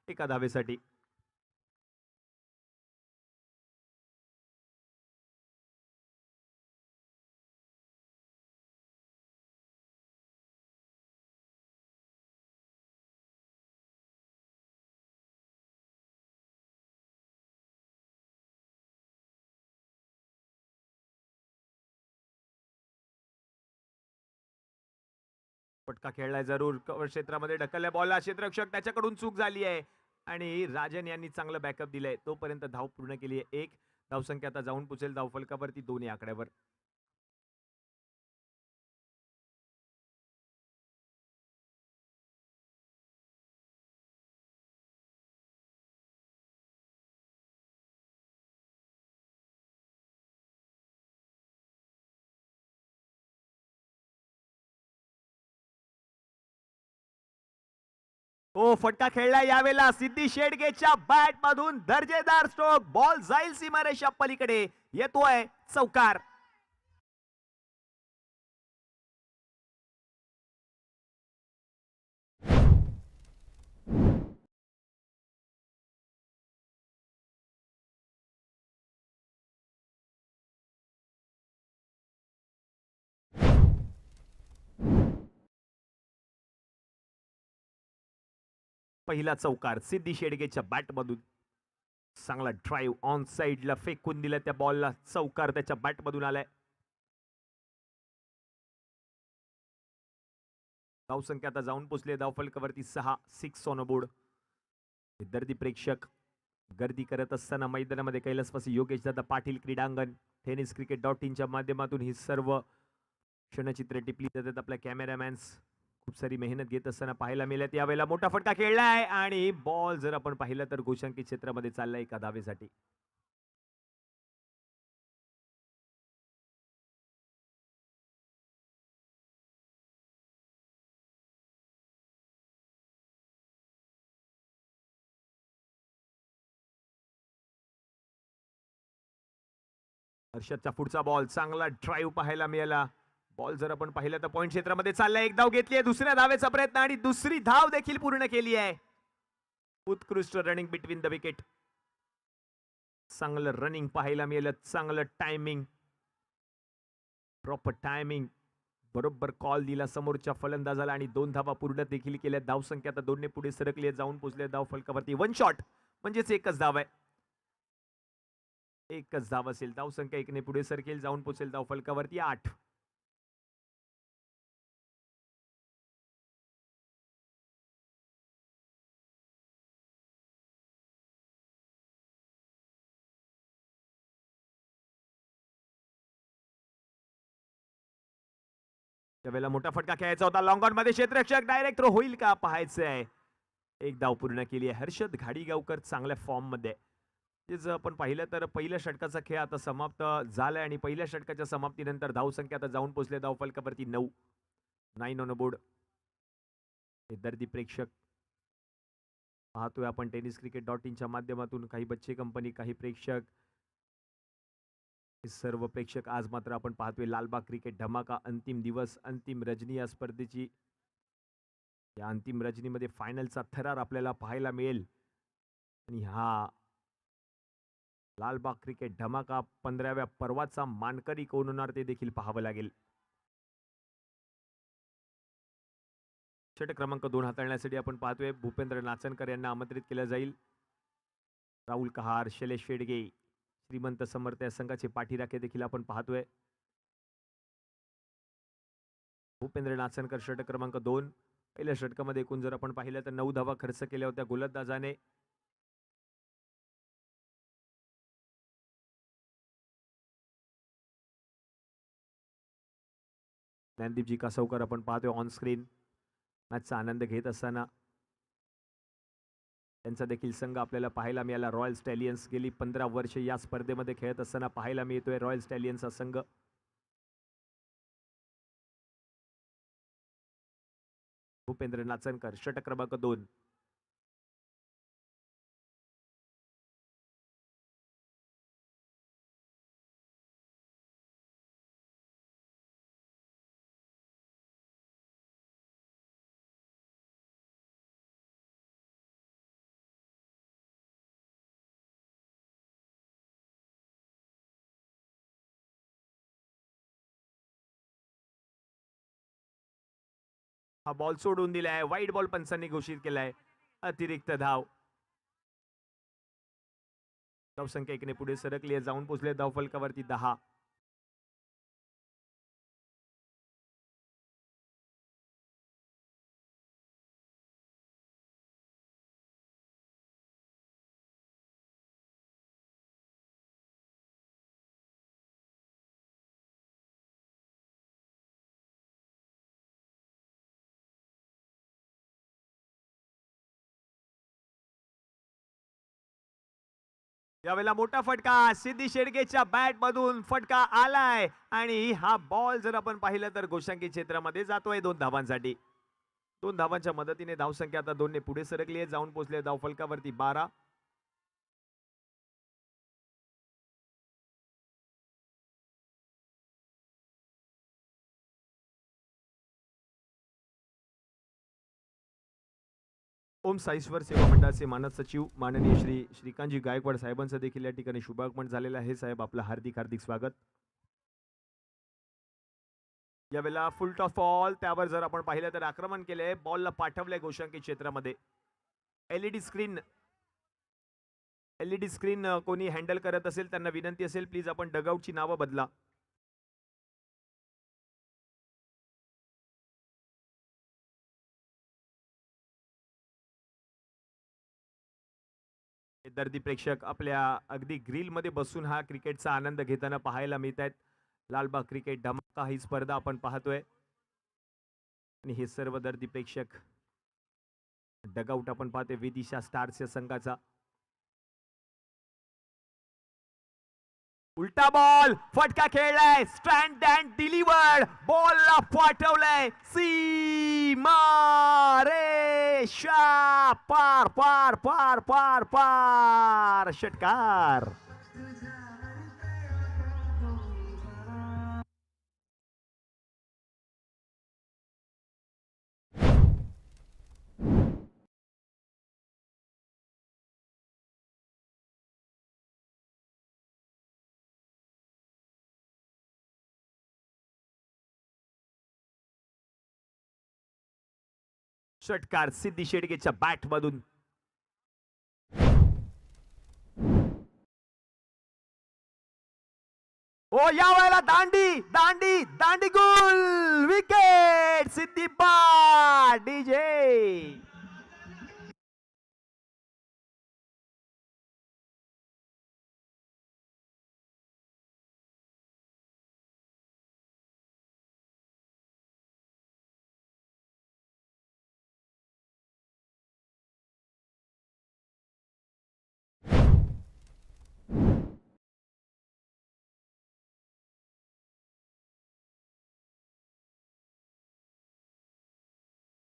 एका धावेसाठी. फटका खेळलाय जरूर, कव्हर क्षेत्रामध्ये ढकलल्या बॉलला, क्षेत्ररक्षक त्याच्याकडून चूक झाली आहे आणि राजन यांनी चांगलं बॅकअप दिलंय. तोपर्यंत धाव पूर्ण केली आहे. 1 धावसंख्या आता जाऊन पोचेल धावफलकावरती 2 या आकड्यावर. हो, फटका खेळलाय यावेळेला सिद्धी शेडगेच्या बॅट मधून दर्जेदार स्ट्रोक. बॉल जाईल सीमारेषा पलीकडे, येतोय चौकार. पहिला चौकार सिद्धी शेडगेच्या बॅट मधून. चांगला ड्राईव्ह ऑन साइडला फेकून दिला त्या बॉलला. चौकार त्याच्या बॅट मधून आलाय. धावसंख्या आता जाऊन पोचले धावफलकावरती 6. 6 ऑन बोर्ड. विद्यार्थी प्रेक्षक गर्दी करत असताना मैदानामध्ये कैलासवासी योगेश दादा पाटील क्रीडांगण tenniscricket.in माध्यमातून ही सर्व क्षणचित्र टिपली जातात. आपल्या कॅमेरामॅन्स खूप सारी मेहनत घेत असताना पाहायला मिळत. यावेळेला मोठा फटका खेळलाय आणि बॉल जर आपण पाहिलं तर गोशांकित क्षेत्रामध्ये चाललाय एका धावेसाठी. हर्षदचा पुढचा बॉल, चांगला ड्राईव्ह पाहायला मिळाला. बॉल जर आपण पाहिलं तर पॉइंट क्षेत्रामध्ये चाललाय. एक धाव घेतली आहे, दुसऱ्या धावेचा प्रयत्न आणि दुसरी धाव देखील पूर्ण केली आहे. उत्कृष्ट रनिंग बिटवीन द विकेट. चांगलं रनिंग पाहायला मिळालं, चांगलं टायमिंग, प्रॉपर टायमिंग, बरोबर कॉल दिला समोरच्या फलंदाजाला आणि 2 धावा पूर्ण देखील केल्या. धावसंख्या आता 2 ने पुढे सरकली आहे, जाऊन पोहोचले धाव फलकावरती. 1 शॉट म्हणजेच एकच धाव आहे. एकच धाव असेल, धावसंख्या 1 ने पुढे सरकेल, जाऊन पोहोचेल धाव फलकावरती 8. त्यावेळेला मोठा फटका खेळायचा होता, लॉंग ऑन मध्ये क्षेत्ररक्षक डायरेक्ट थ्रो होईल का पाहायचंय. एक धाव पूर्ण केली आहे. हर्षद घाडीगावकर चांगल्या फॉर्म मध्ये. जर आपण पाहिलं तर पहिल्या षटकाचा खेळ आता समाप्त झालाय आणि पहिल्या षटकाच्या समाप्तीनंतर धावसंख्या आता जाऊन पोहोचले धाव फलकावरती 9. 9 ऑन बोर्ड. विद्यार्थी प्रेक्षक पाहतोय आपण tenniscricket.in माध्यमातून. काही बच्चे कंपनी, काही प्रेक्षक, सर्व प्रेक्षक आज मात्र आपण पाहतोय लालबाग क्रिकेट धमाका अंतिम दिवस, अंतिम रजनी या स्पर्धेची. या अंतिम रजनीमध्ये फायनलचा थरार आपल्याला पाहायला मिळेल आणि हा लालबाग क्रिकेट धमाका 15व्या पर्वाचा मानकरी कोण होणार ते देखील पाहावं लागेल. षटक क्रमांक 2 हाताळण्यासाठी आपण पाहतोय भूपेंद्र नाचनकर यांना आमंत्रित केलं जाईल. राहुल कहार, शैलेश शेडगे, श्रीमंत समर्थ या संघाचे पाठीराखे देखील आपण पाहतोय. भूपेंद्र नाचनकर षटक क्रमांक 2. पहिल्या षटकामध्ये एकूण जर आपण पाहिलं तर 9 धावा खर्च केल्या होत्या गोलंदाजाने. ज्ञानदीपजी कासवकर आपण पाहतोय ऑन स्क्रीन मॅचचा आनंद घेत असताना. त्यांचा देखील संघ आपल्याला पाहायला मिळाला. रॉयल स्टॅलियन्स गेली 15 वर्ष या स्पर्धेमध्ये खेळत असताना पाहायला मिळतोय रॉयल स्टॅलियन्सचा संघ. भूपेंद्र नाचनकर षटक क्रमांक 2. हा बॉल सोडून दिलाय, वाईट बॉल पंचांनी घोषित केलाय, अतिरिक्त धाव. धावसंख्या 1 ने पुढे सरकली, जाऊन पोहोचले धावफलकावरती 10. यावेळेला मोठा फटका सिद्धी शेडगेच्या बॅट मधून फटका आलाय आणि हा बॉल जर आपण पाहिलं तर गोशांकी क्षेत्रामध्ये जातोय 2 धावांसाठी. 2 धावांच्या मदतीने धावसंख्या आता 2 ने पुढे सरकली आहे, जाऊन पोहोचले धावफलकावरती 12. ओम साईश्वर सेवा मंडळाचे मानद सचिव माननीय श्री श्रीकांतजी गायकवाड साहेबांचं देखील या ठिकाणी शुभागमन झालेलं आहे. साहेब आपलं हार्दिक हार्दिक स्वागत. यावेळेला फुल टॉस बॉल, त्यावर जर आपण पाहिलं तर आक्रमण केलंय, बॉलला पाठवलंय गोशांकी क्षेत्रामध्ये. एलईडी स्क्रीन कोणी हँडल करत असेल त्यांना विनंती असेल, प्लीज आपण डगआउटची नावं बदला. दर्दी प्रेक्षक आपल्या अगदी ग्रिल मध्ये बसून हा क्रिकेटचा आनंद घेताना पाहायला मिळत आहेत. लालबाग क्रिकेट धमाका ही स्पर्धा आपण पाहतोय आणि हे सर्व दर्दी प्रेक्षक डगआउट आपण पाहतोय विदिशा स्टार्सच्या संघाचा. उलटा बॉल, फटका खेळलाय, स्टँड अँड डिलिव्हर्ड, बॉलला पाठवलंय सीमा रेषा पार पार पार पार पार, षटकार. षटकार सिद्धी शेडगेच्या बॅट मधून. ओ या वेळेला दांडी दांडी दांडी गुल, विकेट सिद्धी बा डीजे.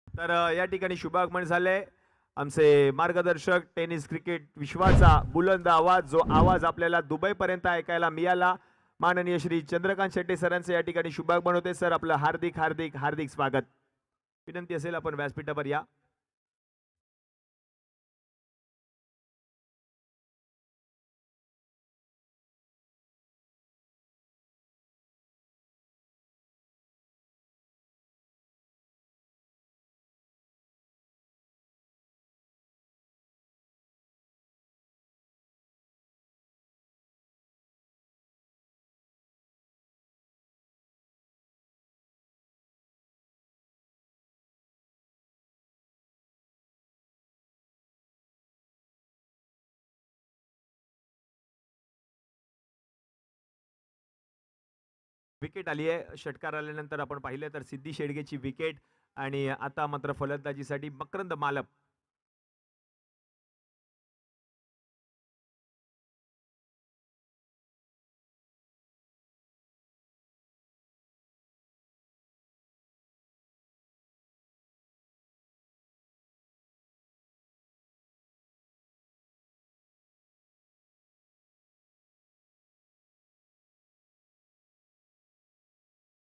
तर या ठिकाणी शुभागमन झाले आमचे मार्गदर्शक, टेनिस क्रिकेट विश्वाचा बुलंद आवाज, जो आवाज आपल्याला दुबई पर्यंत ऐकायला मिळाला, माननीय श्री चंद्रकांत शेट्टी सरांचे या ठिकाणी शुभागमन होते. सर आपलं हार्दिक हार्दिक हार्दिक स्वागत. विनंती असेल आपण व्यासपीठावर या. विकेट आली आहे. षटकार आल्यानंतर आपण पाहिलं तर सिद्धी शेडगेची विकेट आणि आता मात्र फलंदाजीसाठी मकरंद मालप.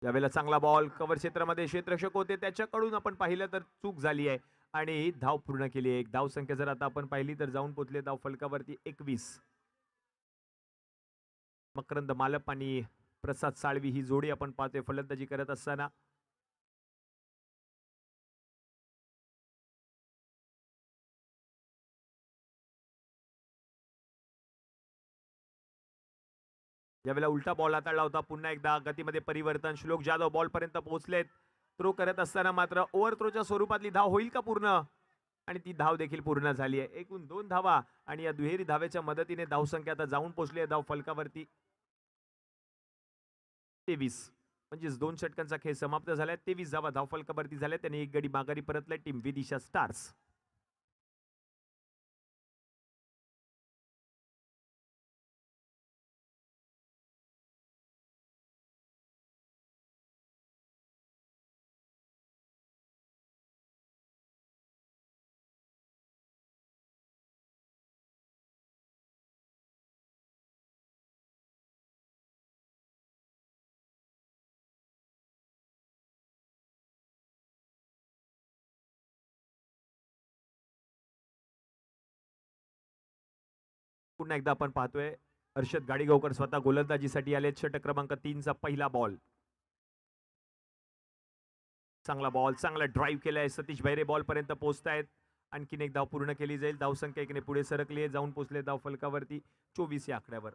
यावेळेला चांगला बॉल कव्हर क्षेत्रामध्ये, क्षेत्ररक्षक होते त्याच्याकडून आपण पाहिलं तर चूक झाली आहे आणि धाव पूर्ण केली आहे. एक धाव संख्या जर आता आपण पाहिली तर जाऊन पोहोचले धाव फलकावरती 21. मकरंद मालप आणि प्रसाद साळवी ही जोडी आपण पाहतोय फलंदाजी करत असताना. ज्यावेळेला उलटा बॉल हाताळला होता, पुन्हा एकदा गतीमध्ये परिवर्तन. श्लोक जाधव बॉल पर्यंत पोहोचलेत. थ्रो करत असताना मात्र ओव्हर थ्रोच्या स्वरूपातली धाव होईल का पूर्ण? आणि ती धाव देखील पूर्ण झाली आहे. एकूण 2 धावा आणि या दुहेरी धावेच्या मदतीने धावसंख्या आता जाऊन पोहोचली आहे धाव फलकावरती 23. म्हणजेच 2 षटकांचा खेळ समाप्त झालाय. 23 धावा धाव फलकावरती झाल्या. त्यांनी एक गडी माघारी परतलाय टीम विदिशा स्टार्स. पुन्हा एकदा आपण पाहतोय हर्षद गाडीगावकर स्वतः गोलंदाजीसाठी आले. षटक क्रमांक 3 चा पहिला बॉल. चांगला बॉल, चांगला ड्राईव्ह केलाय. सतीश भैरे बॉल पर्यंत पोहोचतायत. आणखीन एक धाव पूर्ण केली जाईल. धावसंख्या एकीने पुढे सरकली आहे. जाऊन पोहोचले धाव फलकावरती 24 या आकड्यावर.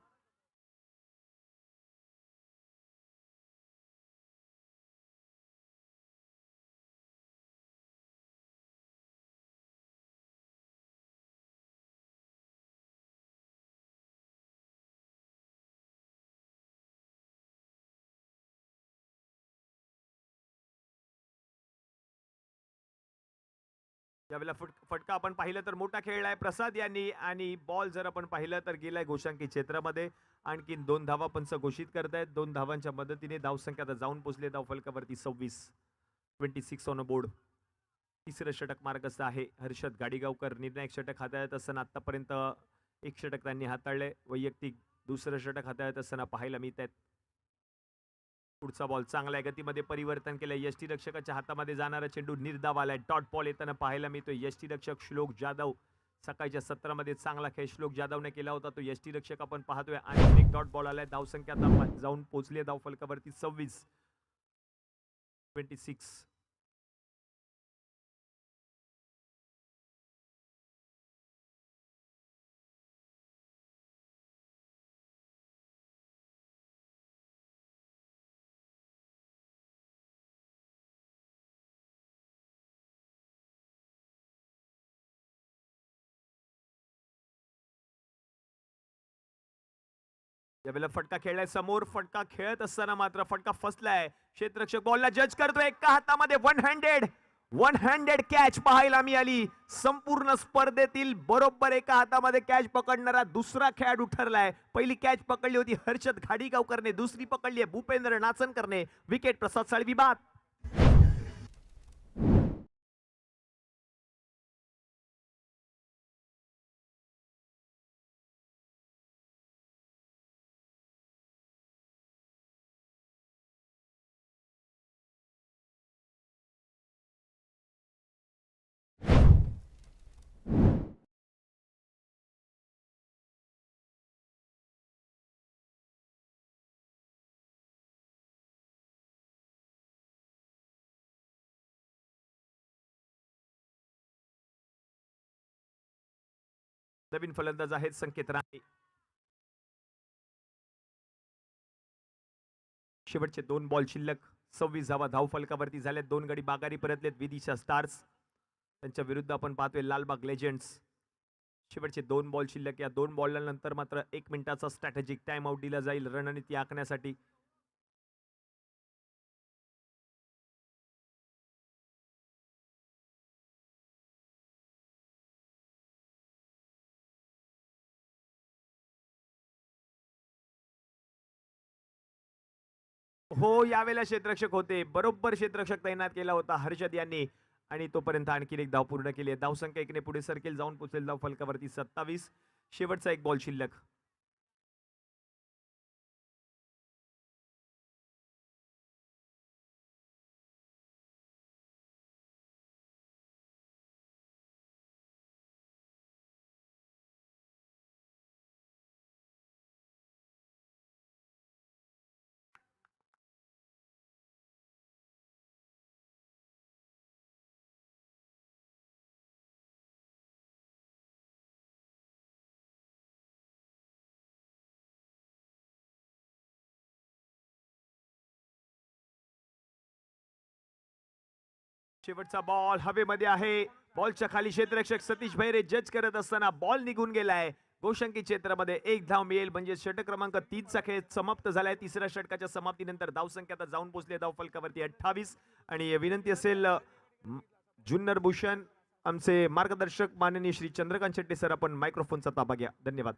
यावेळेला फटका आपण पाहिलं तर मोठा खेळलाय प्रसाद यांनी आणि बॉल जर आपण पाहिलं तर गेलाय गोशांकी क्षेत्रामध्ये. आणखीन 2 धावा पंच घोषित करतायत. 2 धावांच्या मदतीने धावसंख्या आता जाऊन पोहोचले धाव फलकावरती 26 ऑन बोर्ड. तिसरं षटक मार्गस्थ आहे. हर्षद गाडीगावकर निर्णायक षटक हाताळत असताना आतापर्यंत एक षटक त्यांनी हाताळले. वैयक्तिक दुसरं षटक हाताळत असताना पाहायला मिळत आहेत. पुढचा बॉल चांगल्या गतीमध्ये परिवर्तन केलंय. यष्टीरक्षकाच्या हातामध्ये जाणारा चेंडू निर्धाव आलाय. डॉट बॉल येताना पाहायला मिळतोय. यष्टीरक्षक श्लोक जाधव सकाळच्या सत्रामध्ये चांगला खेळ श्लोक जाधवने केला होता. तो यष्टीरक्षक आपण पाहतोय आणि एक डॉट बॉल आलाय. धावसंख्या आता जाऊन पोहोचली धाव फलकावरती 26. यावेळेला फटका खेळलाय समोर. फटका खेळत असताना मात्र फटका फसलाय. क्षेत्ररक्षक बॉलला जज करतोय. एका हातामध्ये वन हँडेड कॅच पाहायला मिळाली. संपूर्ण स्पर्धेतील बरोबर एका हातामध्ये कॅच पकडणारा दुसरा खेळाडू ठरलाय. पहिली कॅच पकडली होती हर्षद घाडीगावकरने. दुसरी पकडली आहे भूपेंद्र नाचनकरने. विकेट प्रसाद साळवी बाद. नवीन फलंदाज आहेत संकेत राणे. शेवटचे 2 बॉल शिल्लक. 26 धावा धाव फलकावरती झाल्यात. 2 गडी बागारी परतलेत विदिशा स्टार्स. त्यांच्या विरुद्ध आपण पाहतोय लालबाग लेजेंड्स. शेवटचे 2 बॉल शिल्लक. या 2 बॉल नंतर मात्र 1 मिनिटाचा स्ट्रॅटेजिक टाइम आउट दिला जाईल रणनीती आखण्यासाठी. हो यावेळेला क्षेत्ररक्षक होते. बरोबर क्षेत्ररक्षक तैनात केला होता हर्षद यांनी आणि तोपर्यंत आणखी एक धाव पूर्ण केली आहे. धावसंख्या एकीने पुढे सरकेल. जाऊन पोहोचेल धाव फलकावरती 27. शेवटचा 1 बॉल शिल्लक. शेवटचा बॉल हवेमध्ये आहे. बॉलच्या खाली क्षेत्ररक्षक सतीश भैरे जज करत असताना बॉल निघून गेलाय. गोशंकी क्षेत्रामध्ये एक धाव मिळेल म्हणजे षटक क्रमांक 3 चा खेळ समाप्त झालाय. तिसऱ्या षटकाच्या समाप्तीनंतर धावसंख्या आता जाऊन पोहोचली धाव फलकावरती 28. आणि विनंती असेल जुन्नर भूषण आमचे मार्गदर्शक माननीय श्री चंद्रकांत शेट्टी सर, आपण मायक्रोफोनचा ताबा घ्या. धन्यवाद.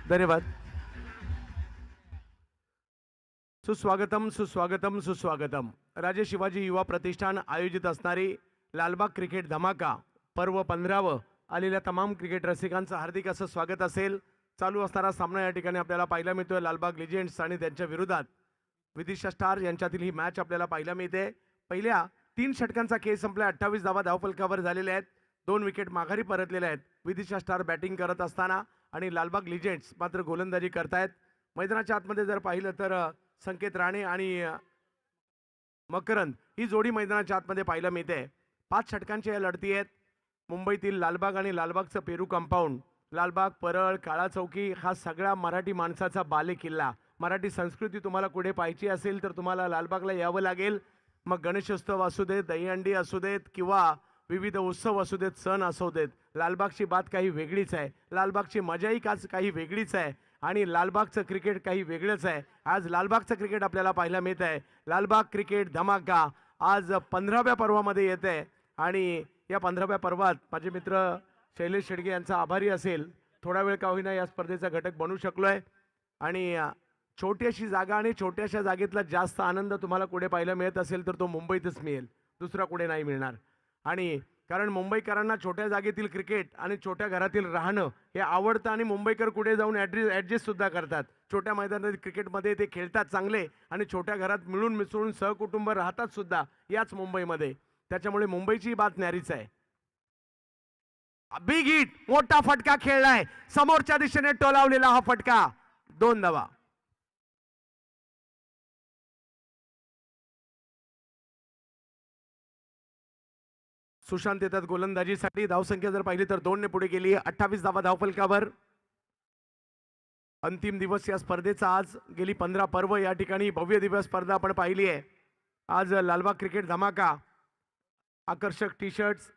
धन्यवाद. सुस्वागतम सुस्वागतम सुस्वागतम. राजे शिवाजी युवा प्रतिष्ठान आयोजित असणारी लालबाग क्रिकेट धमाका पर्व 15व आलेल्या तमाम क्रिकेट रसिकांचं हार्दिक असं स्वागत असेल. चालू असणारा सामना या ठिकाणी आपल्याला पाहायला मिळतोय. लालबाग लेजेंड्स आणि त्यांच्या विरोधात विदिशा स्टार यांच्यातील ही मॅच आपल्याला पाहायला मिळते. पहिल्या 3 षटकांचा खेळ संपला. 28 धावा धावफलकावर झालेल्या आहेत. 2 विकेट माघारी परतलेल्या आहेत. विदिशा स्टार बॅटिंग करत असताना आणि लालबाग लिजेंड्स मात्र गोलंदाजी करतायत. मैदानाच्या आतमध्ये जर पाहिलं तर संकेत राणे आणि मकरंद ही जोडी मैदानाच्या आतमध्ये पाहायला मिळते. 5 षटकांच्या या लढती आहेत. मुंबईतील लालबाग आणि लालबागचं पेरू कंपाऊंड, लालबाग, परळ, काळा चौकी हा सगळा मराठी माणसाचा बालेकिल्ला. मराठी संस्कृती तुम्हाला पुढे पाहायची असेल तर तुम्हाला लालबागला यावं लागेल. मग गणेशोत्सव असू देत, दहीहंडी असू देत किंवा विविध उत्सव असू देत, सण असू देत, लालबागची बात काही वेगळीच आहे. लालबागची मजाही काही वेगळीच आहे आणि लालबागचं क्रिकेट काही वेगळंच आहे. आज लालबागचं क्रिकेट आपल्याला पाहायला मिळत आहे. लालबाग क्रिकेट धमाका आज 15व्या पर्वामध्ये येत आहे आणि या 15व्या पर्वात माझे मित्र शैलेश शेडगे यांचा आभारी असेल. थोडा वेळ का होईना या स्पर्धेचा घटक बनू शकलोय आणि छोटीशी जागा आणि छोट्याशा जागेतला जास्त आनंद तुम्हाला कुठे पाहायला मिळत असेल तर तो मुंबईतच मिळेल, दुसरा कुठे नाही मिळणार. आणि कारण मुंबईकरांना छोट्या जागेतील क्रिकेट आणि छोट्या घरातील राहणं हे आवडतं आणि मुंबईकर कुठे जाऊन ॲडजस्ट सुद्धा करतात. छोट्या मैदानातील क्रिकेटमध्ये ते खेळतात चांगले आणि छोट्या घरात मिळून मिसळून सहकुटुंब राहतात सुद्धा याच मुंबईमध्ये. त्याच्यामुळे मुंबईची बात न्यारीच आहे. बिग हिट, मोठा फटका खेळलाय, समोरच्या दिशेने टोलावलेला हा फटका, 2 धावा. सुशांत येतात गोलंदाजीसाठी. धावसंख्या जर पाहिली तर 2 ने पुढे गेली. 28 धावा धावफलकावर. अंतिम दिवस या स्पर्धेचा आज. गेली 15 पर्व या ठिकाणी भव्य दिव्य स्पर्धा आपण पाहिली आहे. आज लालबाग क्रिकेट धमाका, आकर्षक टी शर्ट्स,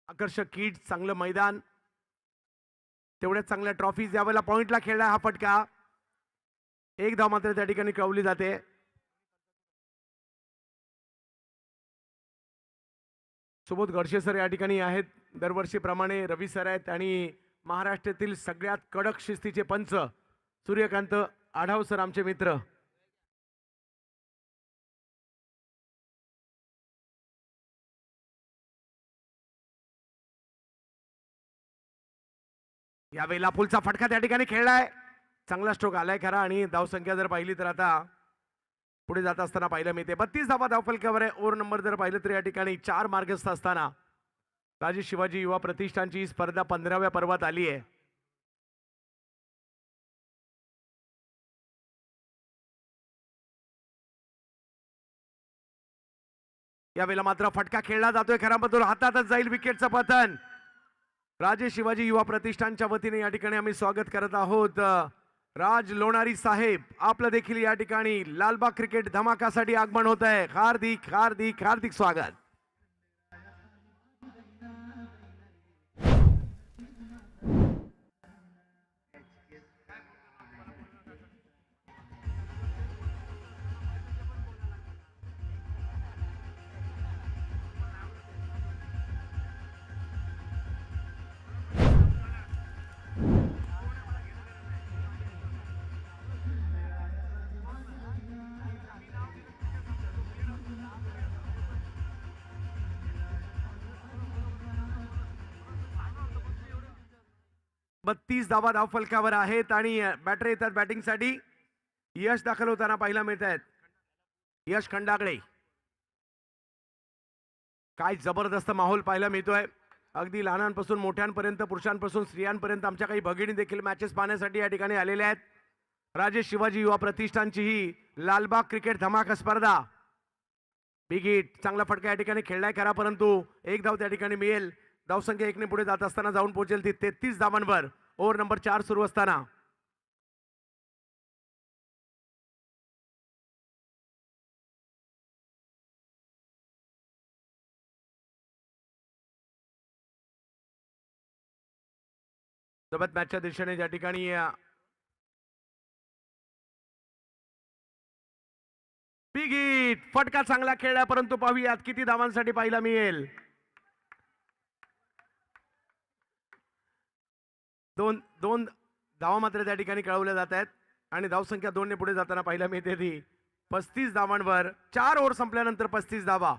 आकर्षक किट्स, चांगलं मैदान, तेवढ्याच चांगल्या ट्रॉफीज, यावेळेला पॉइंटला खेळला हा फटका. 1 धाव मात्र त्या ठिकाणी कळवली जाते. सुबोध गडशे सर या ठिकाणी आहेत. दरवर्षीप्रमाणे रवी सर आहेत आणि महाराष्ट्रातील सगळ्यात कडक शिस्तीचे पंच सूर्यकांत आढाव सर आमचे मित्र. यावेळेला फुलचा फटका त्या ठिकाणी खेळलाय. चांगला स्ट्रोक आलाय खरा आणि धावसंख्या जर पाहिली तर आता पुढे जात असताना पाहायला मिळते. 32 धावा धावफलकावर आहे. ओव्हर नंबर जर पाहिलं तर या ठिकाणी 4 मार्गस्थ असताना राजे शिवाजी युवा प्रतिष्ठानची ही स्पर्धा 15व्या पर्वात आली आहे. यावेळेला मात्र फटका खेळला जातोय खराबदूर, हातातच जाईल विकेटचं पतन. राजे शिवाजी युवा प्रतिष्ठानच्या वतीने या ठिकाणी आम्ही स्वागत करत आहोत राज लोणारी साहेब. आपलं देखील या ठिकाणी लालबाग क्रिकेट धमाकासाठी आगमन होत आहे. हार्दिक हार्दिक हार्दिक स्वागत. बत्तीस धावा धावफलकावर आहेत आणि बॅटर येतात बॅटिंगसाठी. यश दाखल होताना पाहायला मिळत आहेत. यश खंडागळे. काय जबरदस्त माहोल पाहायला मिळतोय. अगदी लहानांपासून मोठ्यांपर्यंत, पुरुषांपासून स्त्रियांपर्यंत आमच्या काही भगिनी देखील मॅचेस पाहण्यासाठी या ठिकाणी आलेल्या आहेत. राजेश शिवाजी युवा प्रतिष्ठानची ही लालबाग क्रिकेट धमाका स्पर्धा. बिग हिट, चांगला फटका या ठिकाणी खेळलाय करा, परंतु एक धाव त्या ठिकाणी मिळेल. धावसंख्या 1 ने पुढे जात असताना जाऊन पोहोचेल ती 33 धावांवर. ओव्हर नंबर 4 सुरू असताना सोबत मॅचच्या दिशेने ज्या ठिकाणी बिग हिट, फटका चांगला खेळला, परंतु पाहूयात किती धावांसाठी पाहायला मिळेल. दोन दोन धावा मात्र त्या ठिकाणी कळवल्या जात आहेत आणि धावसंख्या 2 ने पुढे जाताना पाहायला मिळते ती 35 धावांवर. 4 ओव्हर संपल्यानंतर 35 धावा.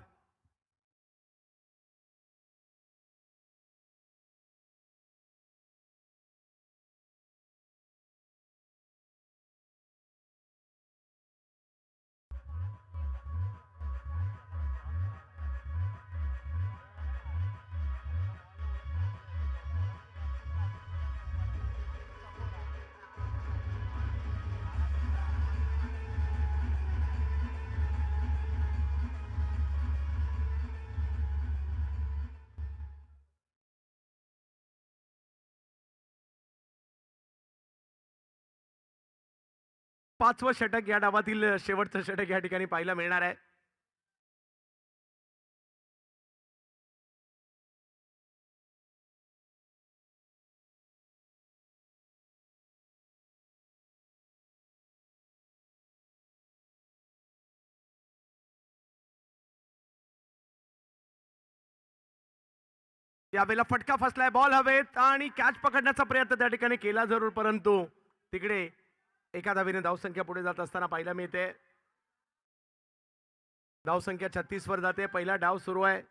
पाचवं षटक या डावातील शेवटचं षटक या ठिकाणी पाहायला मिळणार आहे. यावेळेला फटका फसलाय, बॉल हवेत आणि कॅच पकडण्याचा प्रयत्न त्या ठिकाणी केला जरूर, परंतु तिकडे एका धावेने धावसंख्या पुढे जात असताना पाहायला मिळते. धावसंख्या 36 वर जाते. पहिला डाव सुरू आहे.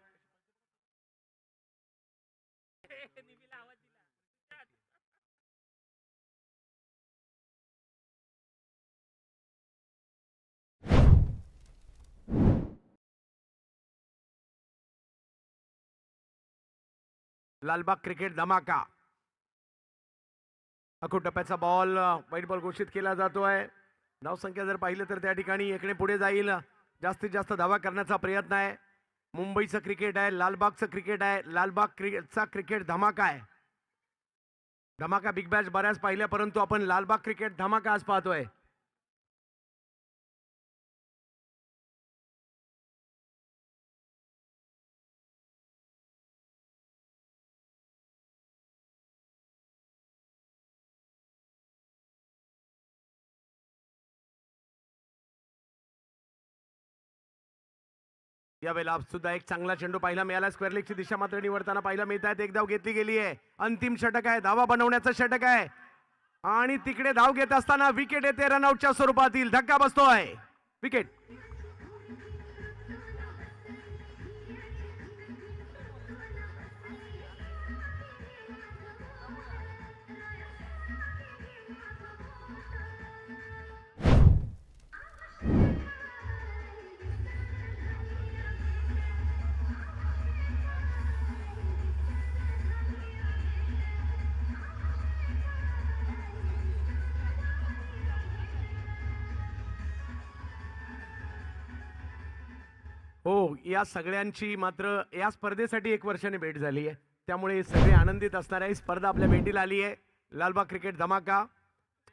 लालबाग क्रिकेट धमाका. अखूट टप्प्याचा बॉल वाईट बॉल घोषित केला जातोय. धावसंख्या जर पाहिलं तर त्या ठिकाणी 1 ने पुढे जाईल. जास्तीत जास्त धावा करण्याचा प्रयत्न आहे. मुंबईचं क्रिकेट आहे, लालबागचं क्रिकेट आहे. लालबाग क्रिकेटचा क्रिकेट धमाका आहे. धमाका बिग बॅच बऱ्याच पाहिल्या, परंतु आपण लालबाग क्रिकेट धमाका आज पाहतोय. यावेळेला सुद्धा एक चांगला चेंडू पाहायला मिळाला. स्क्वेअर लेगची दिशा मात्र निवडताना पाहायला मिळत आहेत. एक धाव घेतली गेली आहे. अंतिम षटक आहे, धावा बनवण्याचं षटक आहे आणि तिकडे धाव घेत असताना विकेट येते रनआउटच्या स्वरूपातील. धक्का बसतोय. विकेट. हो, या सगळ्यांची मात्र या स्पर्धेसाठी 1 वर्षाने भेट झाली आहे, त्यामुळे सगळे आनंदित असणार आहे. स्पर्धा आपल्या भेटीला आली आहे. लालबाग क्रिकेट धमाका.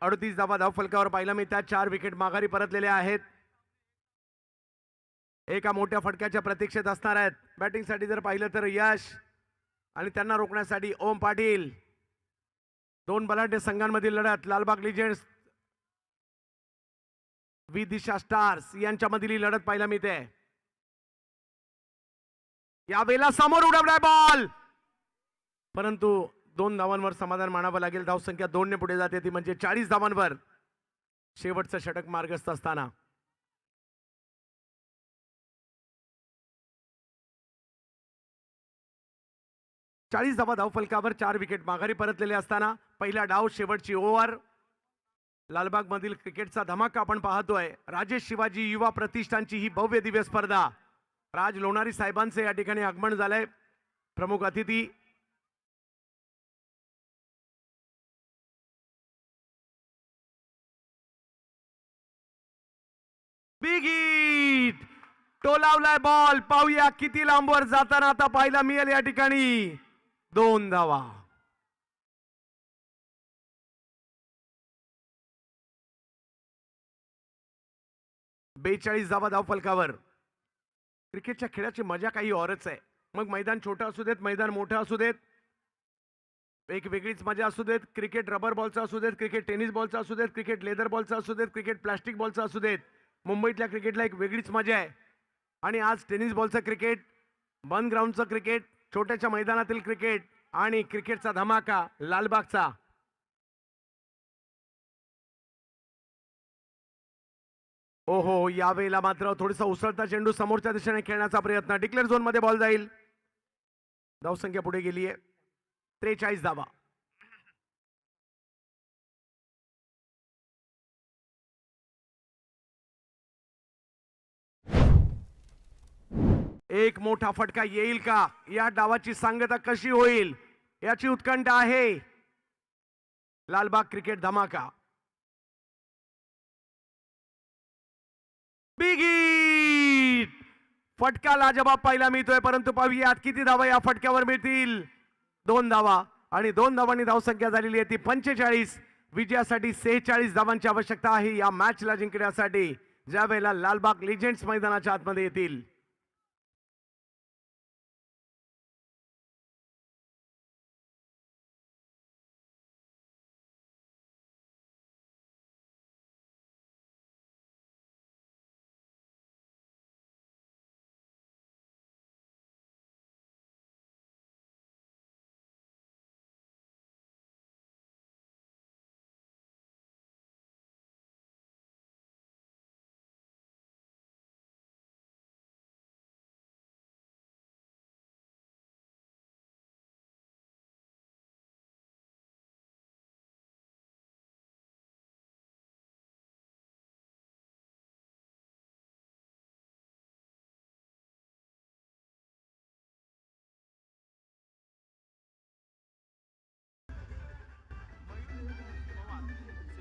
38 धावा धाव फलकावर पाहायला मिळतात. 4 विकेट माघारी परतलेल्या आहेत. एका मोठ्या फटक्याच्या प्रतीक्षेत असणार आहेत. बॅटिंगसाठी जर पाहिलं तर यश आणि त्यांना रोखण्यासाठी ओम पाटील. 2 बलाढ्य संघांमधील लढत. लालबाग लिजेंड्स दिशा स्टार्स यांच्यामधील ही लढत पाहायला मिळते. यावेळेला समोर उडवलाय बॉल, परंतु 2 धावांवर समाधान मानावं लागेल. धावसंख्या 2 ने पुढे जाते, ती म्हणजे 40 धावांवर. शेवटचं षटक मार्गस्थ असताना चाळीस धावा धावफलकावर 4 विकेट माघारी परतलेले असताना पहिला डाव, शेवटची ओव्हर. लालबाग मधील क्रिकेटचा धमाका आपण पाहतोय. राजेश शिवाजी युवा प्रतिष्ठानची ही भव्य दिव्य स्पर्धा. राज लोणारी साहेबांचे या ठिकाणी आगमन झालंय. प्रमुख अतिथी बिग हिट, टोलावलाय बॉल. पाहूया किती लांबवर जाताना आता पाहायला मिळेल या ठिकाणी. 2 धावा. बेचाळीस धावा धावफलकावर. क्रिकेटच्या खेळाची मजा काही औरच आहे. मग मैदान छोटं असू देत, मैदान मोठं असू देत, एक वेगळीच मजा असू देत. क्रिकेट रबर बॉलचा असू देत, क्रिकेट टेनिस बॉलचा असू देत, क्रिकेट लेदर बॉलचा असू देत, क्रिकेट प्लास्टिक बॉलचा असू देत. मुंबईतल्या क्रिकेटला एक वेगळीच मजा आहे. आणि आज टेनिस बॉलचं क्रिकेट, बंद ग्राउंडचं क्रिकेट, छोट्याच्या मैदानातील क्रिकेट आणि क्रिकेटचा धमाका लालबागचा. ओहो, यावेळेला मात्र थोडासा उसळता चेंडू समोरच्या दिशेने खेळण्याचा प्रयत्न. डिक्लेअर झोन मध्ये बॉल जाईल. धावसंख्या पुढे गेली आहे. 43 धावा. एक मोठा फटका येईल का? या डावाची सांगता कशी होईल याची उत्कंठा आहे. लालबाग क्रिकेट धमाका. बिग हिट, फटका लाजवाब पाहायला मिळतोय. परंतु पाहूयात किती धावा या फटक्यावर मिळतील. 2 धावा आणि 2 धावांनी धावसंख्या झालेली आहे ती 45. विजयासाठी 46 धावांची आवश्यकता आहे या मॅचला जिंकण्यासाठी, ज्या वेळेला लालबाग लिजेंड्स मैदानाच्या आतमध्ये येतील.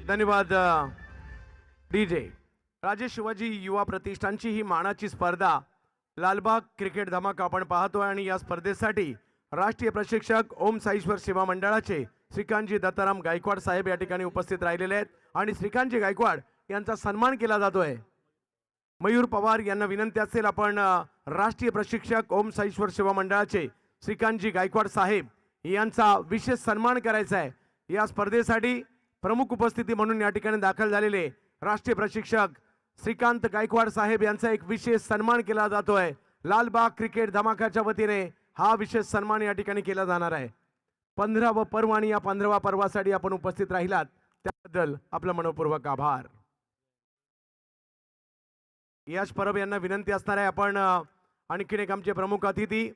धन्यवाद डीजे. राजेश शिवाजी युवा प्रतिष्ठानची ही मानाची स्पर्धा लालबाग क्रिकेट धमाका आपण पाहतोय. आणि या स्पर्धेसाठी राष्ट्रीय प्रशिक्षक ओम साईश्वर सेवा मंडळाचे श्रीकांतजी दत्ताराम गायकवाड साहेब या ठिकाणी उपस्थित राहिलेले आहेत. आणि श्रीकांतजी गायकवाड यांचा सन्मान केला जातोय. मयूर पवार यांना विनंती असेल, आपण राष्ट्रीय प्रशिक्षक ओम साईश्वर सेवा मंडळाचे श्रीकांतजी गायकवाड साहेब यांचा विशेष सन्मान करायचा आहे. या स्पर्धेसाठी प्रमुख उपस्थिती म्हणून या ठिकाणी दाखल झालेले राष्ट्रीय प्रशिक्षक श्रीकांत गायकवाड साहेब यांचा एक विशेष सन्मान केला जातोय. लालबाग क्रिकेट धमाकाच्या वतीने हा विशेष सन्मान या ठिकाणी केला जाणार आहे. 15व पर्व आणि या 15व्या पर्वासाठी आपण उपस्थित राहिलात त्याबद्दल आपला मनपूर्वक आभार. यश परब यांना विनंती असणार आहे, आपण आणखीन एक आमचे प्रमुख अतिथी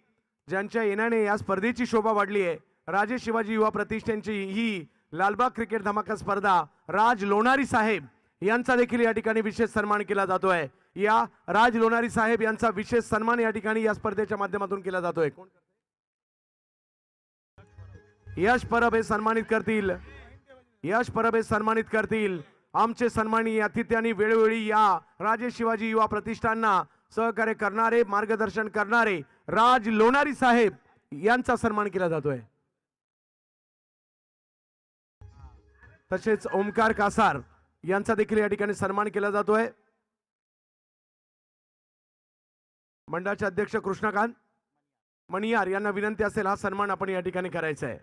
ज्यांच्या येण्याने या स्पर्धेची शोभा वाढली आहे, राजेश शिवाजी युवा प्रतिष्ठानची ही लालबाग क्रिकेट धमाका स्पर्धा, राज लोणारी साहेब यांचा देखील या ठिकाणी विशेष सन्मान केला जातोय. या राज लोणारी साहेब यांचा विशेष सन्मान या ठिकाणी या स्पर्धेच्या माध्यमातून केला जातोय. यश परब हे सन्मानित करतील. यश परब हे सन्मानित करतील. आमचे सन्माननीय अतिथ्यांनी वेळोवेळी या राजेश शिवाजी युवा प्रतिष्ठानना सहकार्य करणारे, मार्गदर्शन करणारे राज लोणारी साहेब यांचा सन्मान केला जातोय. तसेच ओमकार कासार यांचा देखील या ठिकाणी सन्मान केला जातोय. मंडळाचे अध्यक्ष कृष्णकांत मणियार यांना विनंती असेल, हा सन्मान आपण या ठिकाणी करायचा आहे.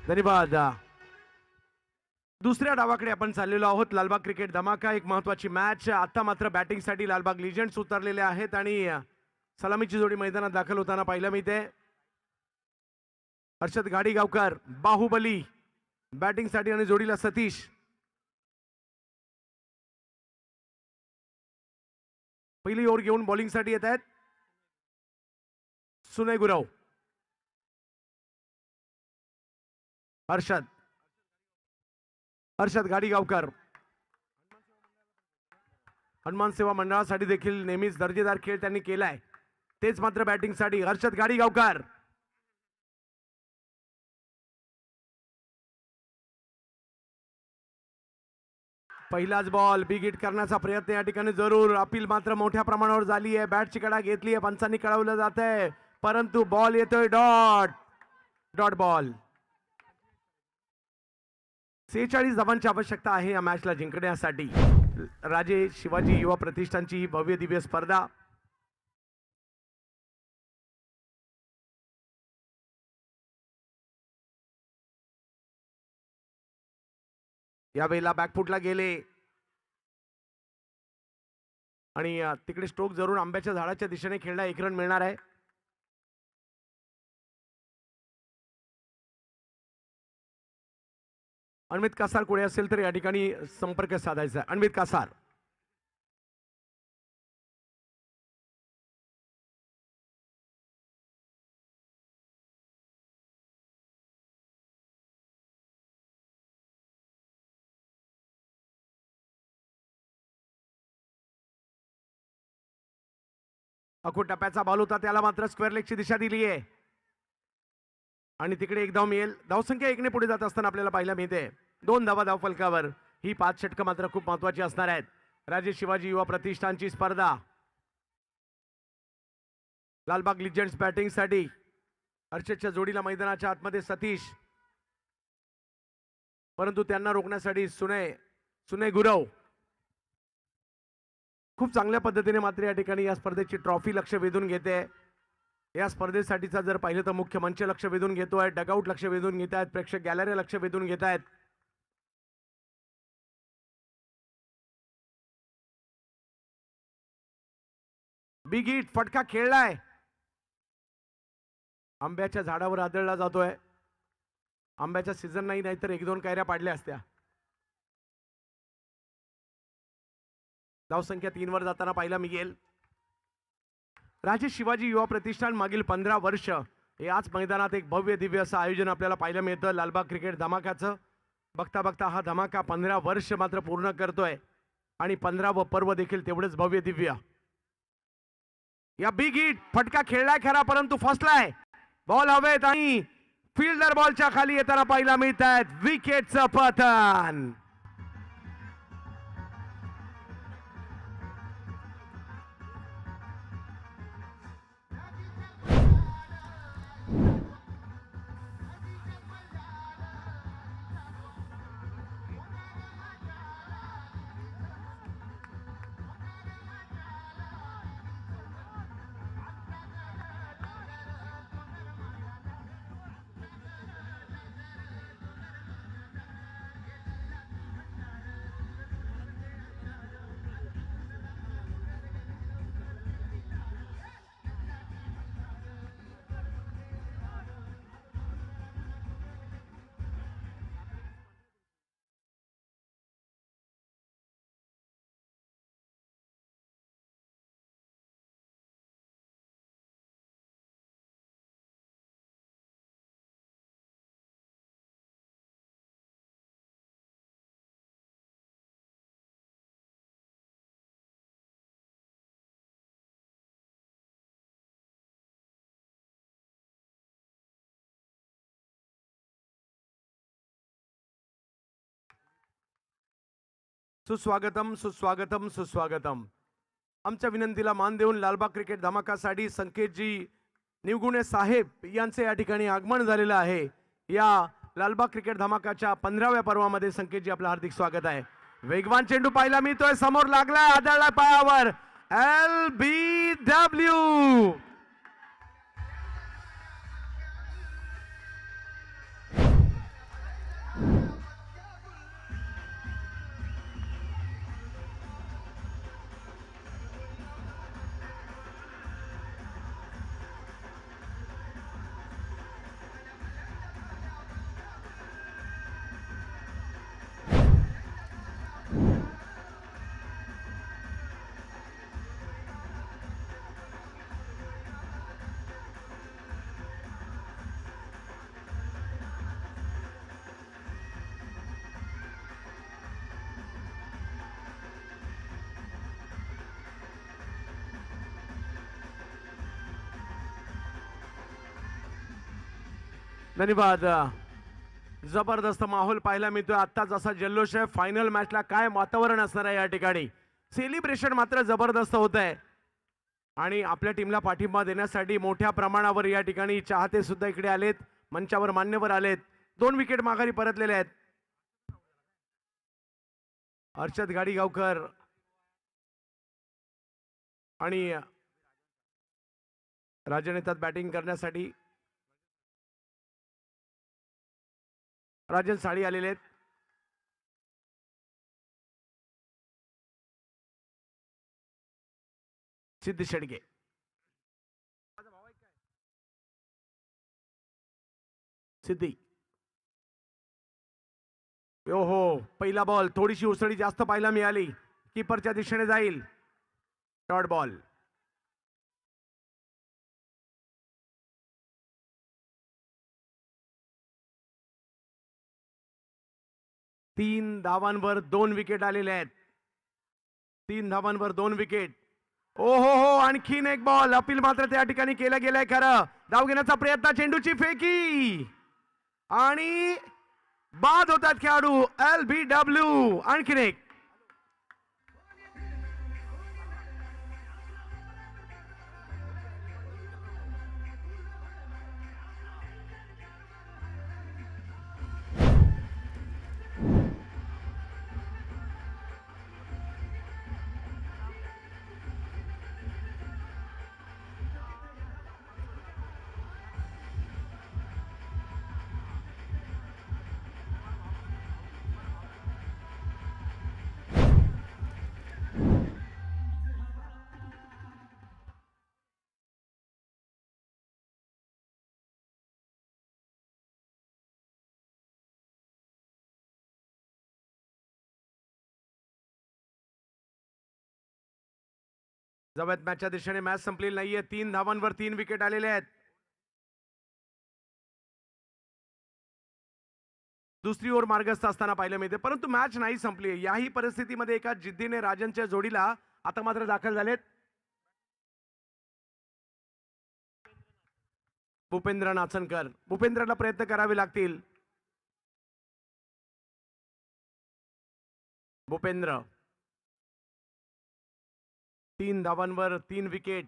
धन्यवाद. दुसऱ्या डावाकडे आपण चाललेलो आहोत. लालबाग क्रिकेट धमाका, एक महत्वाची मॅच. आता मात्र बॅटिंगसाठी लालबाग लिजंड्स उतरलेले आहेत आणि सलामीची जोडी मैदानात दाखल होताना पाहायला मिळते. हर्षद घाडीगावकर, बाहुबली बॅटिंगसाठी आणि जोडीला सतीश. पहिली ओव्हर घेऊन बॉलिंगसाठी येत आहेत सुनय गुरव. हर्षद घाडीगावकर हनुमान सेवा मंडळासाठी देखील नेहमीच दर्जेदार खेळ त्यांनी केलाय. तेच मात्र बॅटिंगसाठी हर्षद घाडीगावकर. पहिलाच बॉल बिग हिट करण्याचा प्रयत्न या ठिकाणी जरूर. अपील मात्र मोठ्या प्रमाणावर झाली आहे. बॅटची कडा घेतली आहे, पंचांनी कळवलं जात आहे, परंतु बॉल येतोय डॉट बॉल. 46 धावांची आवश्यकता आहे या मॅचला जिंकण्यासाठी. राजे शिवाजी युवा प्रतिष्ठानची ही भव्य दिव्य स्पर्धा. यावेळेला बॅकफुटला गेले आणि तिकडे स्ट्रोक जरूर आंब्याच्या झाडाच्या दिशेने खेळला. 1 रन मिळणार आहे. अन्वित कासार कोणी असेल तर या ठिकाणी संपर्क साधायचा. अन्वित कासार. अखूट टप्प्याचा बॉल होता, त्याला मात्र स्क्वेअर लेगची दिशा दिली आहे आणि तिकडे 1 धाव मिळेल. धावसंख्या 1 ने पुढे जात असताना आपल्याला पाहायला मिळते 2 धावा धावफलकावर. ही 5 षटकं मात्र खूप महत्वाची असणार आहेत. राजे शिवाजी युवा प्रतिष्ठानची स्पर्धा. लालबाग लिजंड्स बॅटिंगसाठी. हर्षदच्या जोडीला मैदानाच्या आतमध्ये सतीश, परंतु त्यांना रोखण्यासाठी सुनय गुरव. खूप चांगल्या पद्धतीने मात्र या ठिकाणी या स्पर्धेची ट्रॉफी लक्ष वेधून घेते. या स्पर्धेसाठीचा जर पाहिलं तर मुख्य मंच लक्ष वेधून घेतोय, डगआउट लक्ष वेधून घेत आहेत, प्रेक्षक गॅलरी लक्ष वेधून घेत आहेत. बिग हिट फटका खेळलाय, आंब्याच्या झाडावर आदळला जातोय. आंब्याचा सीझन नाही, नाहीतर 1-2 कायऱ्या पाडल्या असत्या. धावसंख्या 3 वर जाताना पाहायला मिळेल. राजे शिवाजी युवा प्रतिष्ठान मागील 15 वर्ष याच मैदानात एक भव्य दिव्य असं आयोजन आपल्याला पाहायला मिळतं लालबाग क्रिकेट धमाकाचं. बघता बघता हा धमाका 15 वर्ष मात्र पूर्ण करतोय आणि 15वं पर्व देखील तेवढंच भव्य दिव्य. या बिग हिट फटका खेळलाय खरा, परंतु फसलाय. बॉल हवेत आणि फिल्डर बॉलच्या खाली येताना पाहायला मिळत आहेत. विकेटचं पतन. सुस्वागतम सुस्वागतम सुस्वागतम. आमच्या विनंतीला मान देऊन लालबाग क्रिकेट धमाकासाठी संकेतजी निवगुणे साहेब यांचे या ठिकाणी आगमन झालेलं आहे. या लालबाग क्रिकेट धमाकाच्या 15व्या पर्वामध्ये संकेतजी आपलं हार्दिक स्वागत आहे. वेगवान चेंडू पाहायला मिळतोय, समोर लागलाय, आदळला पायावर. LBW. धन्यवाद. जबरदस्त माहोल पाहायला मिळतोय आत्ता, जसा जल्लोष आहे. फायनल मॅचला काय वातावरण असणार आहे या ठिकाणी. सेलिब्रेशन मात्र जबरदस्त होत आहे आणि आपल्या टीमला पाठिंबा देण्यासाठी मोठ्या प्रमाणावर या ठिकाणी चाहते सुद्धा इकडे आलेत, मंचावर मान्यवर आलेत. 2 विकेट माघारी परतलेले आहेत. हर्षद गाडीगावकर आणि राजन येतात बॅटिंग करण्यासाठी. राजन साळी आलेले आहेत. सिद्धी शेडगे. सिद्धी. ओहो, पहिला बॉल थोडीशी उसळी जास्त पाहायला मिळाली. कीपरच्या दिशेने जाईल. Dot ball. 3 धावांवर 2 विकेट आलेले आहेत. 3 धावांवर 2 विकेट. ओ हो, आणखीन एक बॉल. अपील मात्र त्या ठिकाणी केलं गेलंय. खरं धाव घेण्याचा प्रयत्न, चेंडूची फेकी आणि बाद होतात खेळाडू. LBW. आणखीन एक. जवळ मॅचच्या दिशेने मॅच संपलेली नाहीये. 3 धावांवर 3 विकेट आलेले आहेत. दुसरी ओव्हर मार्गस्थ असताना पाहायला मिळते, परंतु मॅच नाही संपली. याही परिस्थितीमध्ये एका जिद्दीने राजनच्या जोडीला आता मात्र दाखल झालेत भूपेंद्र नाचनकर. भूपेंद्रला प्रयत्न करावे लागतील. भूपेंद्र. 3 धावांवर 3 विकेट.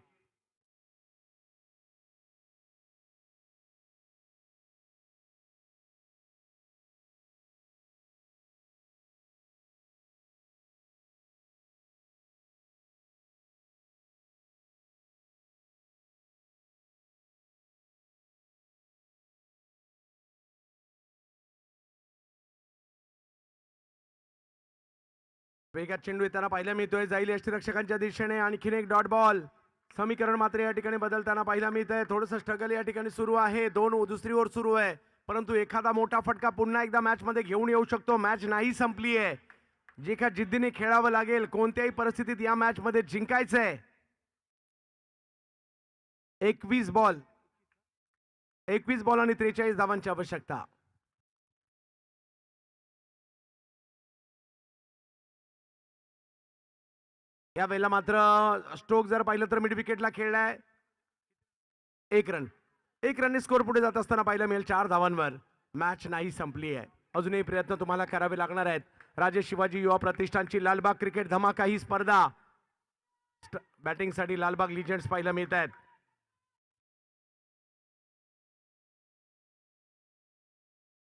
वेगात चेंडू येताना पाहायला मिळतोय. जाईल यष्टीरक्षकांच्या दिशेने. आणखीन एक डॉट बॉल. समीकरण मात्र या ठिकाणी बदलताना पाहायला मिळत आहे. थोडंसं स्ट्रगल या ठिकाणी सुरू आहे. दुसरी ओव्हर सुरू आहे, परंतु एखादा मोठा फटका पुन्हा एकदा मॅच मध्ये घेऊन येऊ शकतो. मॅच नाही संपली आहे. जे का जिद्दीने खेळावं लागेल. कोणत्याही परिस्थितीत या मॅच मध्ये जिंकायचंय. 21 बॉल आणि 43 धावांची आवश्यकता. या वेळेला मात्र स्ट्रोक जर पाहिलं तर मिड विकेटला खेळलाय. 1 रन. 1 रनने स्कोर पुढे जात असताना पाहायला मिळेल 4 धावांवर. मॅच नाही संपली आहे. अजूनही प्रयत्न तुम्हाला करावे लागणार आहेत. राजे शिवाजी युवा प्रतिष्ठानची लालबाग क्रिकेट धमाका ही स्पर्धा. बॅटिंगसाठी लालबाग लिजेंड्स पाहायला मिळत आहेत.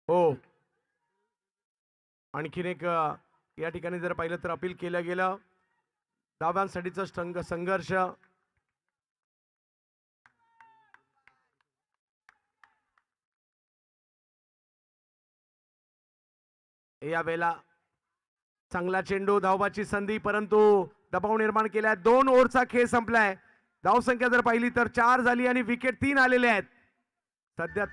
हो, आणखीन एक या ठिकाणी जर पाहिलं तर अपील केलं गेलं. धावांसाठीचा संघर्ष. या वेळेला चांगला चेंडू, धावबाची संधी, परंतु दबाव निर्माण केलाय. 2 ओव्हरचा खेळ संपलाय. धावसंख्या जर पाहिली तर 4 झाली आणि विकेट 3 आलेले आहेत सध्या.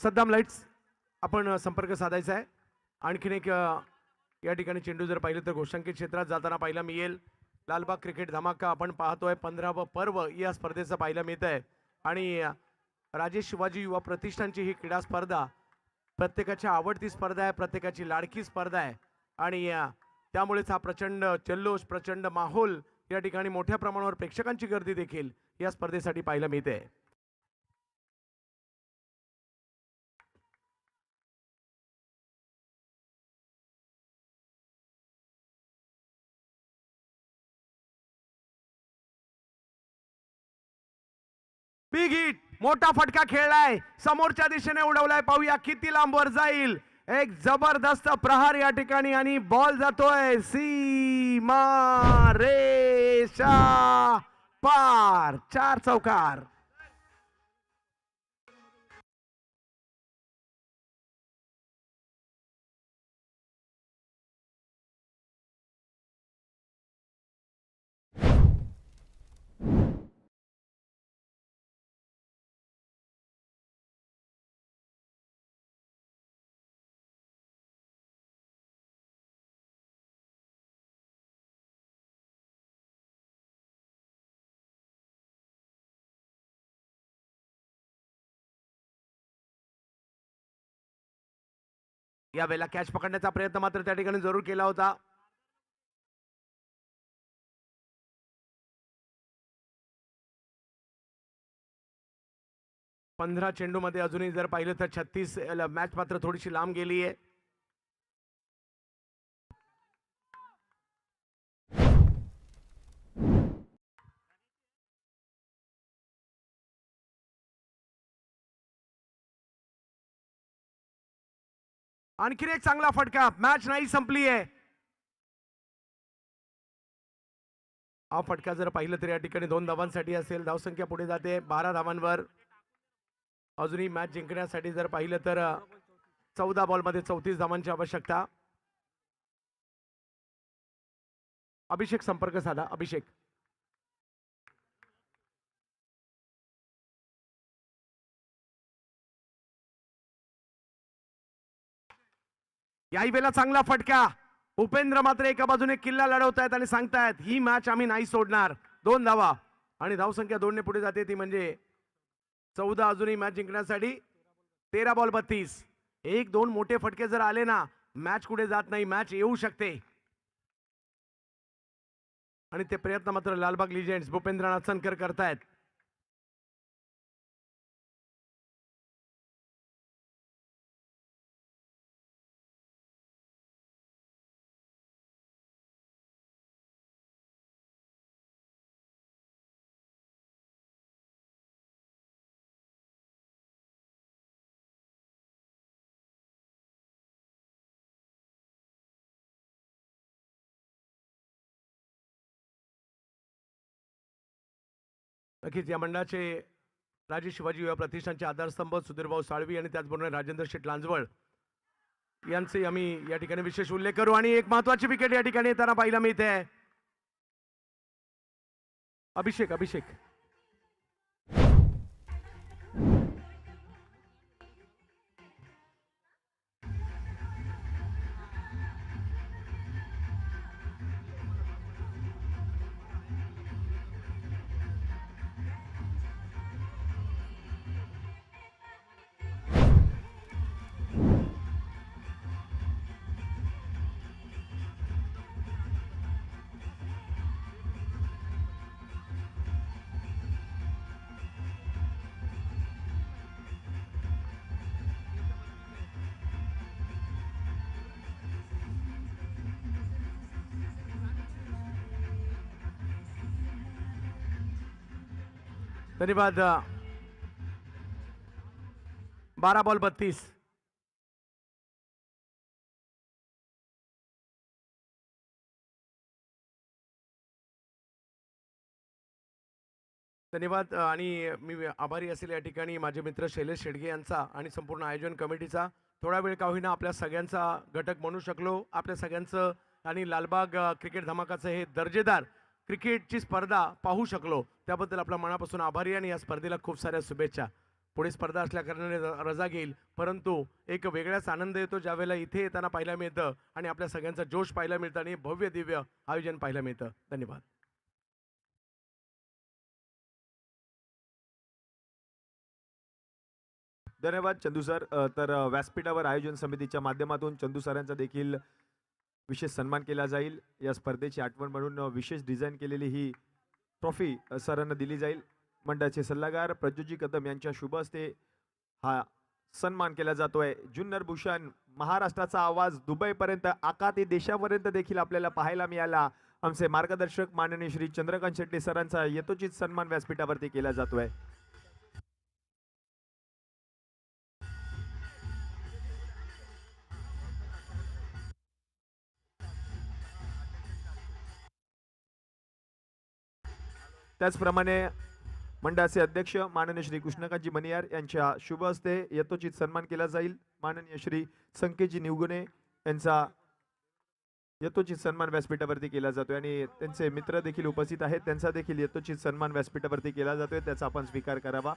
सद्दाम लाईट्स आपण संपर्क साधायचा आहे. आणखीन एक या ठिकाणी चेंडू जर पाहिलं तर घोषांकित क्षेत्रात जाताना पाहायला मिळेल. लालबाग क्रिकेट धमाका आपण पाहतोय 15वं पर्व या स्पर्धेचं पाहायला मिळत आहे. आणि राजे शिवाजी युवा प्रतिष्ठानची ही क्रीडा स्पर्धा प्रत्येकाची आवडती स्पर्धा आहे, प्रत्येकाची लाडकी स्पर्धा आहे. आणि त्यामुळेच हा प्रचंड जल्लोष, प्रचंड माहोल या ठिकाणी मोठ्या प्रमाणावर प्रेक्षकांची गर्दी देखील या स्पर्धेसाठी पाहायला मिळते. बिग हिट, मोठा फटका खेळलाय, समोरच्या दिशेने उडवलाय, पाहूया किती लांबवर जाईल. एक जबरदस्त प्रहार या ठिकाणी आणि बॉल जातोय सीमा रेषा पार. 4 चौकार. यावेळेला कॅच पकडण्याचा प्रयत्न मात्र त्या ठिकाणी जरूर केला होता. पंधरा चेंडू मध्ये अजूनही जर पाहिलं तर 36 मॅच मात्र थोडीशी लांब गेली आहे. आणखीन एक चांगला फटका. मॅच नाही संपली आहे. हा फटका जर पाहिलं तर या ठिकाणी 2 धावांसाठी असेल. धावसंख्या पुढे जाते 12 धावांवर. अजूनही मॅच जिंकण्यासाठी जर पाहिलं तर 14 बॉलमध्ये 34 धावांची आवश्यकता. अभिषेक संपर्क साधा. अभिषेक. याही वेळेला चांगला फटका. उपेंद्र मात्र एका बाजूने किल्ला लढवतायत आणि सांगतायत ही मॅच आम्ही नाही सोडणार. 2 धावा आणि धावसंख्या 2 ने पुढे जाते, ती म्हणजे 14. अजूनही मॅच जिंकण्यासाठी 13 बॉल 32. 1-2 मोठे फटके जर आले ना, मॅच कुठे जात नाही, मॅच येऊ शकते. आणि ते प्रयत्न मात्र लालबाग लिजेंड्स भूपेंद्र नाचनकर करतायत. नक्कीच या मंडळाचे राजे शिवाजी युवा प्रतिष्ठानचे आधारस्तंभ सुधीरभाऊ साळवी आणि त्याचबरोबर राजेंद्र शेठ लांजवळ यांचे आम्ही या ठिकाणी विशेष उल्लेख करू. आणि एक महत्वाची विकेट या ठिकाणी येताना पाहायला मिळते. अभिषेक. अभिषेक. धन्यवाद. 12 बॉल 32. धन्यवाद. आणि मी आभारी असेल या ठिकाणी माझे मित्र शैलेश शेडगे यांचा आणि संपूर्ण आयोजन कमिटीचा. थोडा वेळ का होईना आपल्या सगळ्यांचा घटक म्हणू शकलो. आपल्या सगळ्यांचं आणि लालबाग क्रिकेट धमाकाचं हे दर्जेदार क्रिकेटची स्पर्धा पाहू शकलो त्याबद्दल आपल्या मनापासून आभारी. आणि या स्पर्धेला खूप साऱ्या शुभेच्छा. पुढे स्पर्धा असल्याकारणाने रजा घेईल, परंतु एक वेगळाच आनंद येतो ज्यावेळेला इथे येताना पाहायला मिळतं आणि आपल्या सगळ्यांचा जोश पाहायला मिळतं आणि भव्य दिव्य आयोजन पाहायला मिळतं. धन्यवाद. धन्यवाद चंदू सर. तर व्यासपीठावर आयोजन समितीच्या माध्यमातून चंदू सरांचा देखील विशेष सन्मान केला जाईल. या स्पर्धेची आठवण म्हणून विशेष डिझाईन केलेली ही ट्रॉफी सरांना दिली जाईल. मंडळाचे सल्लागार प्रज्योजी कदम यांच्या शुभ हस्ते हा सन्मान केला जातोय. जुन्नर भूषण महाराष्ट्राचा आवाज दुबईपर्यंत आखाती देशापर्यंत देखील आपल्याला पाहायला मिळाला. आमचे मार्गदर्शक माननीय श्री चंद्रकांत शेट्टी सरांचा यथोचित सन्मान व्यासपीठावरती केला जातोय. त्याचप्रमाणे मंडळाचे अध्यक्ष माननीय श्री कृष्णकांतजी मनियार यांच्या शुभ हस्ते यथोचित सन्मान केला जाईल. माननीय श्री संकेतजी निवगुणे यांचा यथोचित सन्मान व्यासपीठावरती केला जातोय आणि त्यांचे मित्र देखील उपस्थित आहेत. त्यांचा देखील यथोचित सन्मान व्यासपीठावरती केला जातोय. त्याचा आपण स्वीकार करावा.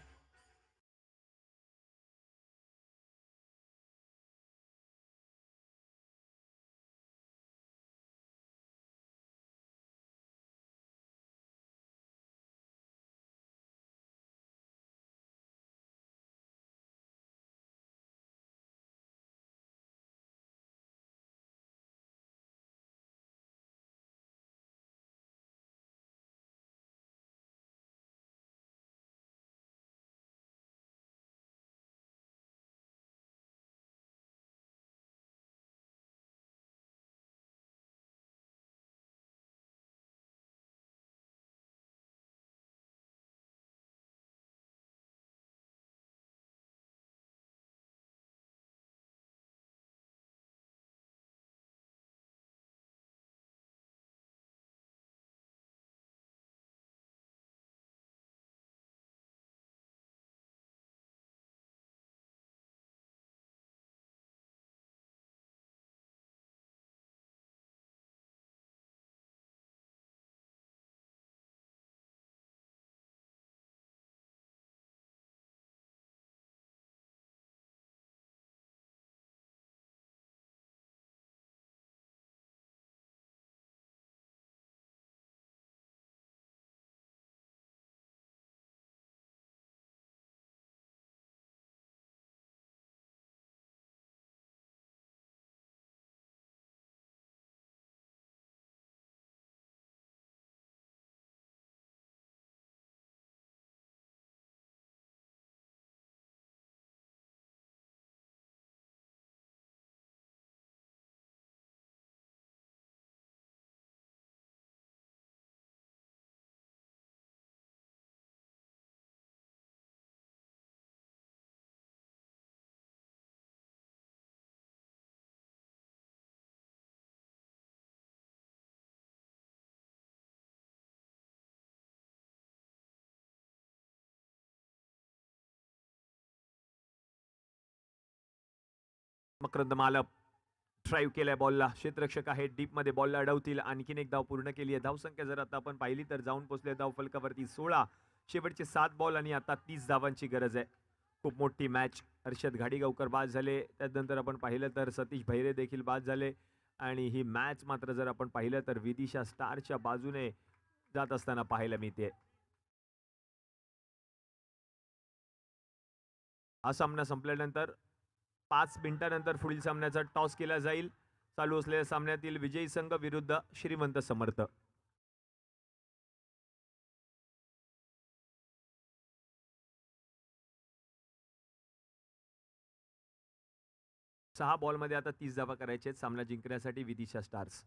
मकरंद मालप ड्राईव्ह केलाय बॉलला. क्षेत्ररक्षक आहे डीप मध्ये बॉलला अडवतील. आणखीन एक धाव पूर्ण केली आहे. धावसंख्या जर आता आपण पाहिली तर जाऊन पोहोचले धाव फलकावरती 16. शेवटचे 7 बॉल आणि आता 30 धावांची गरज आहे. खूप मोठी मॅच. हर्षद घाडीगावकर बाद झाले. त्यानंतर आपण पाहिलं तर सतीश भैरे देखील बाद झाले आणि ही मॅच मात्र जर आपण पाहिलं तर विदिशा स्टारच्या बाजूने जात असताना पाहायला मिळते. हा सामना संपल्यानंतर 5 मिनिटांनंतर पुढील सामन्याचा टॉस केला जाईल. चालू असलेल्या सामन्यातील विजयी संघ विरुद्ध श्रीमंत समर्थ. 6 बॉलमध्ये आता 30 धावा करायचे आहेत सामना जिंकण्यासाठी विदिशा स्टार्स.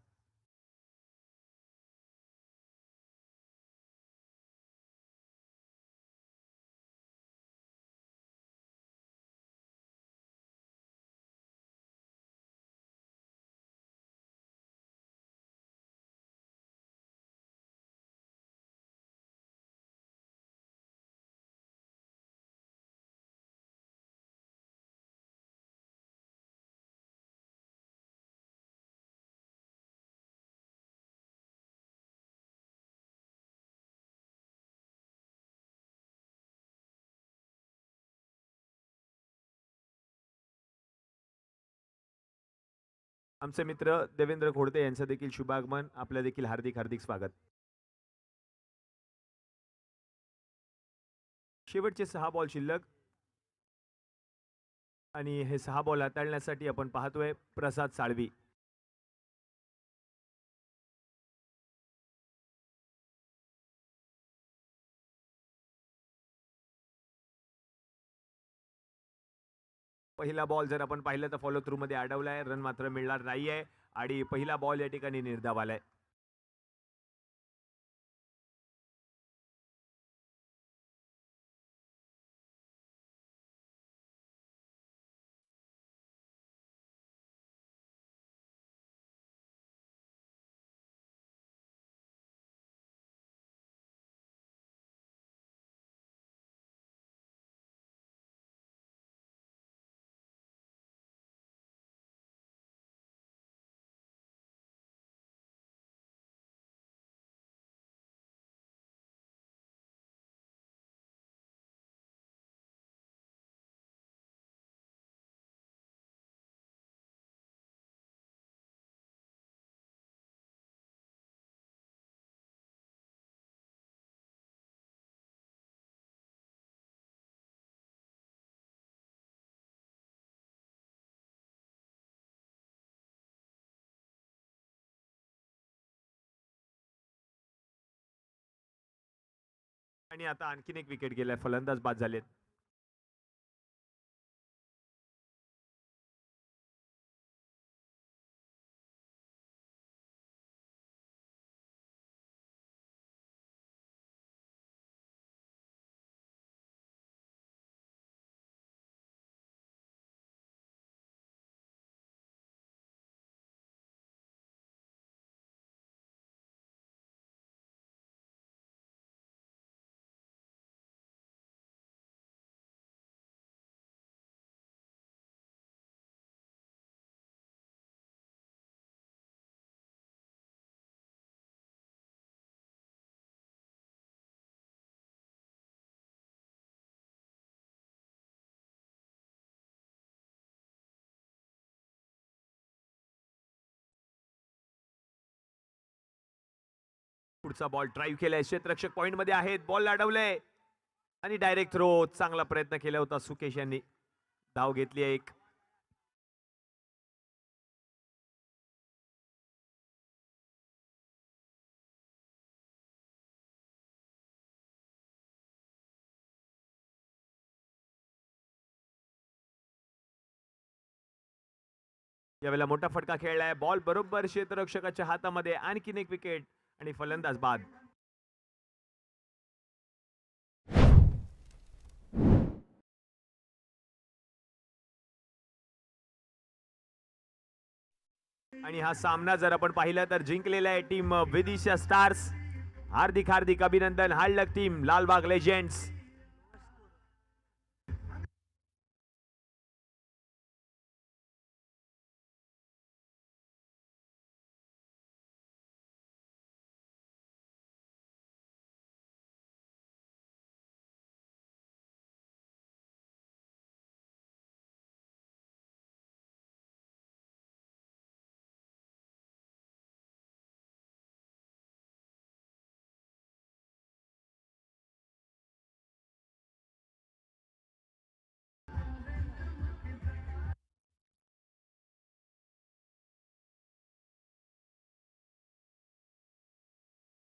आमचे मित्र देवेंद्र खोडते यांचं देखील शुभागमन, आपलं देखील हार्दिक हार्दिक स्वागत. शेवटचे 6 बॉल शिल्लक आणि हे 6 बॉल हाताळण्यासाठी आपण पाहतोय प्रसाद साळवी. पहिला बॉल जर आपण पाहिलं तर फॉलो थ्रू मध्ये अडवलाय, रन मात्र मिळणार नाहीये आणि पहिला बॉल या ठिकाणी निर्धाव आलाय. आणि आता आणखीन एक विकेट गेलाय, फलंदाज बाद झालेत. पुढचा बॉल ड्राईव्ह केलाय, क्षेत्ररक्षक पॉइंट मध्ये आहेत, बॉल अडवलंय आणि डायरेक्ट थ्रो. चांगला प्रयत्न केला होता सुकेश यांनी, धाव घेतली आहे एक. यावेळेला मोठा फटका खेळलाय, बॉल बरोबर क्षेत्ररक्षकाच्या हातामध्ये, आणखीन एक विकेट आणि फलंदाज बाद. आणि हा सामना जर आपण पाहिला तर जिंकलेला आहे टीम विदिशा स्टार्स. हार्दिक हार्दिक अभिनंदन. हार्ड लक टीम लालबाग लेजेंड्स.